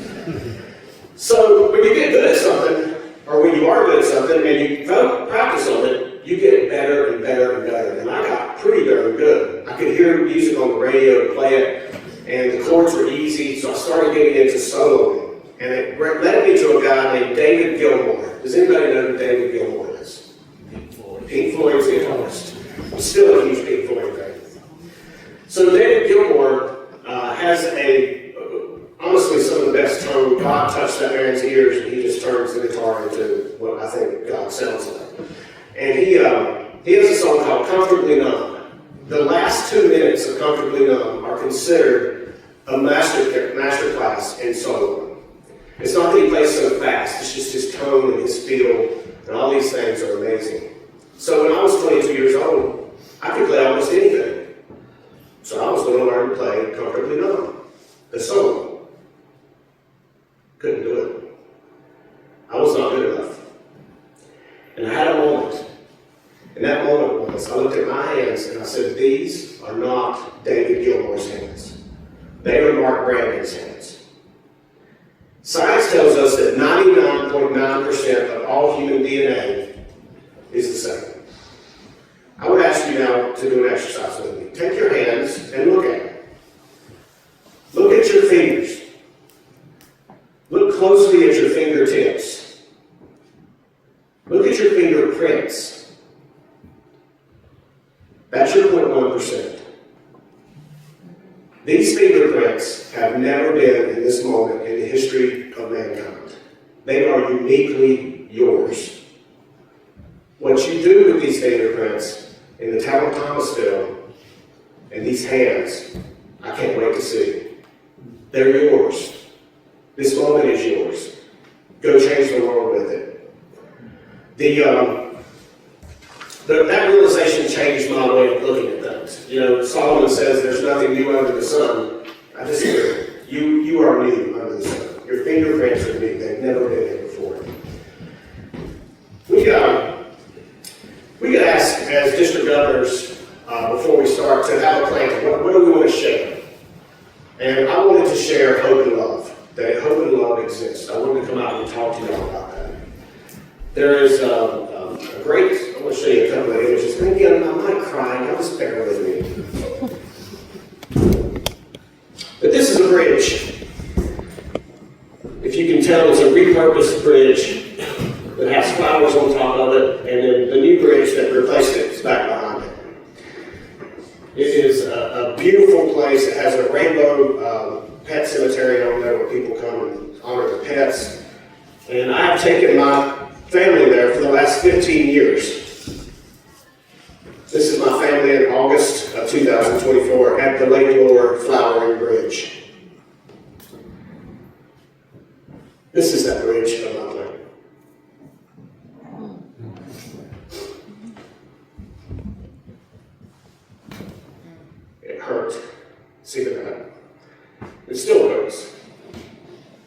Speaker 10: So when you get good at something, or when you are good at something and you practice on it, you get better and better and better. And I got pretty darn good. I could hear music on the radio and play it, and the chords were easy, so I started getting into soloing. And it led me to a guy named David Gilmour. Does anybody know who David Gilmour is? Pink Floyd's guitarist. I'm still a huge Pink Floyd fan. So David Gilmour has honestly some of the best tone. God touched that man's ears, and he just turns the guitar into what I think God sounds like. And he has a song called "Comfortably Numb." The last 2 minutes of "Comfortably Numb" are considered a master class in soloing. It's not that he plays so fast, it's just his tone and his feel, and all these things are amazing. So when I was 22 years old, I could play almost anything. So I was going to learn to play "Comfortably Numb," the solo. Couldn't do it. I was not good enough. And I had a moment. And that moment this. I looked at my hands and I said, these are not David Gilmore's hands. They are Mark Brandon's hands. Science tells us that 99.9% of all human DNA is the same. I would ask you now to do an exercise with me. Take your hands and look at them. Look at your fingers. Look closely at your fingertips. Look at your fingerprints. That's your 0.1%. These fingerprints have never been in this moment in the history of mankind. They are uniquely yours. What you do with these fingerprints in the town of Thomasville and these hands, I can't wait to see. They're yours. This moment is yours. Go change the world with it. That realization changed my way of looking at things. You know, Solomon says there's nothing new under the sun. I disagree. You are new under the sun. Your fingerprints are new. They've never been here before. We could ask as district governors before we start to have a plan. What do we want to share? And I wanted to share hope and love. That hope and love exists. I wanted to come out and talk to you all about that. There is a great, I want to show you a couple of images. Maybe I might cry, I'll just bear with me. But this is a bridge. If you can tell, it's a repurposed bridge that has flowers on top of it, and then the new bridge that replaced it is back behind it. It is a beautiful place. It has a rainbow pet cemetery on there where people come and honor their pets. And I have taken my family there for the last 15 years. This is my family in August of 2024 at the Lake Lure Flowering Bridge. This is that bridge of my family. It hurt. See that? It still hurts.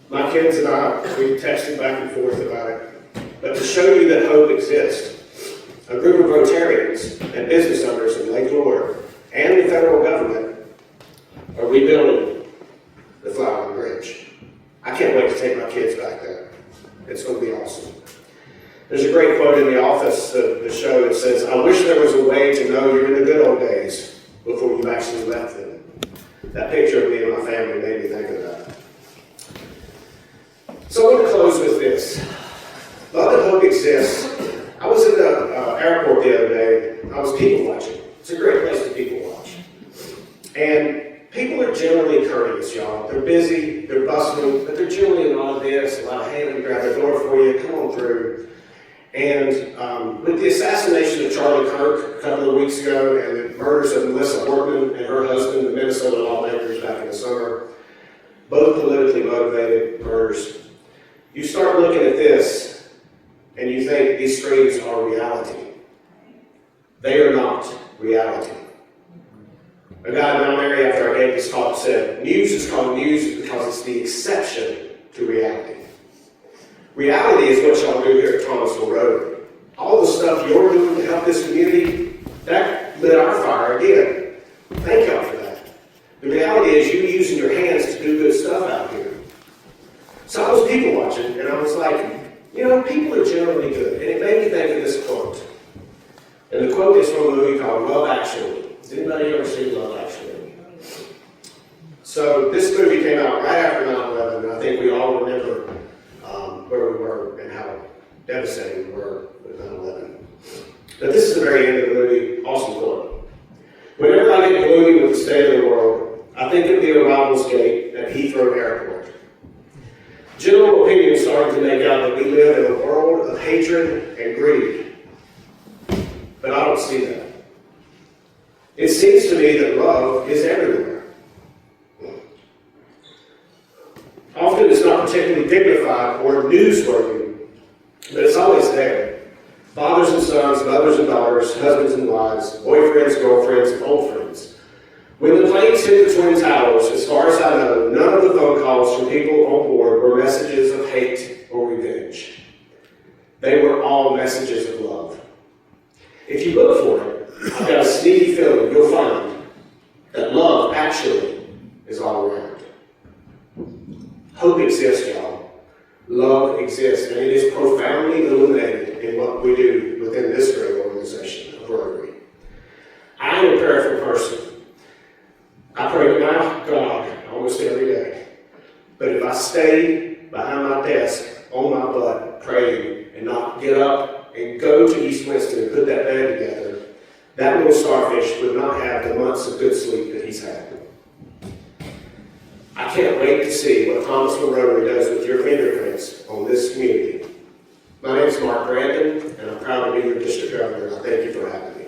Speaker 10: My kids and I, we texted back and forth about it. But to show you that hope exists, a group of Rotarians and business owners in Lake Lure and the federal government are rebuilding the Flowering Bridge. I can't wait to take my kids back there. It's going to be awesome. There's a great quote in the office of the show that says, I wish there was a way to know you're in the good old days before you've actually left them. That picture of me and my family made me think of that. So I want to close with this. Love and hope exists. I was in the airport the other day. I was people watching. It's a great place to people watch. And people are generally courteous, y'all. They're busy, they're bustling, but they're generally a lot of this, a lot of, hey, let me grab the door for you, come on through. And with the assassination of Charlie Kirk a couple of weeks ago and the murders of Melissa Workman and her husband, the Minnesota lawmakers back in the summer, both politically motivated murders, you start looking at this and you think these screens are reality. They are not reality. A guy in Mount Airy, after I gave this talk, said, news is called news because it's the exception to reality. Reality is what y'all do here at Thomasville Rotary. All the stuff you're doing to help this community, that lit our fire again. Thank y'all for that. The reality is you using your hands to do good stuff out here. So I was people watching, and I was like, you know, people are generally good. And it made me think of this quote. And the quote is from a movie called Love Actually. Has anybody ever seen Love Actually? So this movie came out right after 9/11, and I think we all remember where we were and how devastating we were with 9/11. But this is the very end of the movie. Awesome quote. Whenever I get gloomy with the state of the world, I think of the arrivals gate at Heathrow Airport. General opinion is starting to make out that we live in a world of hatred and greed. But I don't see that. It seems to me that love is everywhere. Often it's not particularly dignified or newsworthy, but it's always there. Fathers and sons, mothers and daughters, husbands and wives, boyfriends, girlfriends, and old friends. When the planes hit the Twin Towers, as far as I know, none of the phone calls from people on board were messages of hate or revenge. They were all messages of love. If you look for it, do within this great organization of Rotary. I am a prayerful person. I pray to my God almost every day. But if I stay behind my desk on my butt praying and not get up and go to East Winston and put that bed together, that little starfish would not have the months of good sleep that he's had. I can't wait to see what Thomasville Rotary does with your fingerprints on this community. My name is Mark Brandon, and I'm proud to be your district governor. I thank you for having me.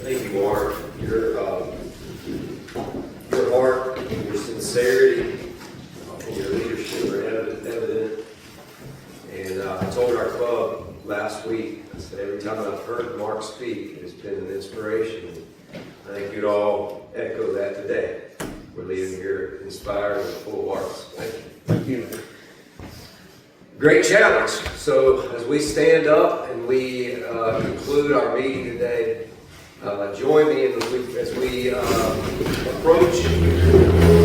Speaker 1: Thank you, Mark. Your heart and your sincerity and your leadership are evident. And I told our club last week, I said, every time I've heard Mark speak, it has been an inspiration. I think you'd all echo that today. We're leaving here inspired and full of hearts. Thank you.
Speaker 2: Thank you.
Speaker 1: Great challenge. So as we stand up and we conclude our meeting today, join me as we approach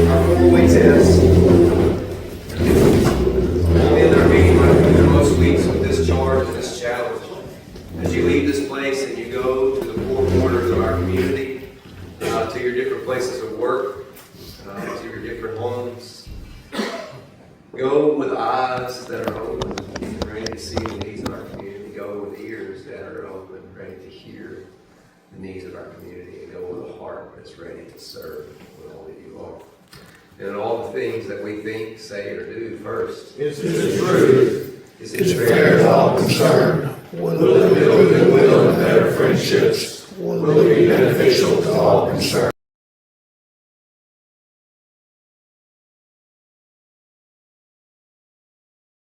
Speaker 1: our 4-way test. We'll end our meeting like we do most weeks with this charge and this challenge. As you leave this place and you go to the 4 corners of our community, to your different places of work, to your different homes, go with eyes that are open and ready to see the needs of our community. Go with ears that are open, ready to hear the needs of our community, and go with a heart that's ready to serve with all that you are. And all the things that we think, say, or do first.
Speaker 3: Is it true?
Speaker 1: Is
Speaker 3: Is it fair to all concerned? Will it build goodwill and better friendships? Will it be beneficial to all concerned?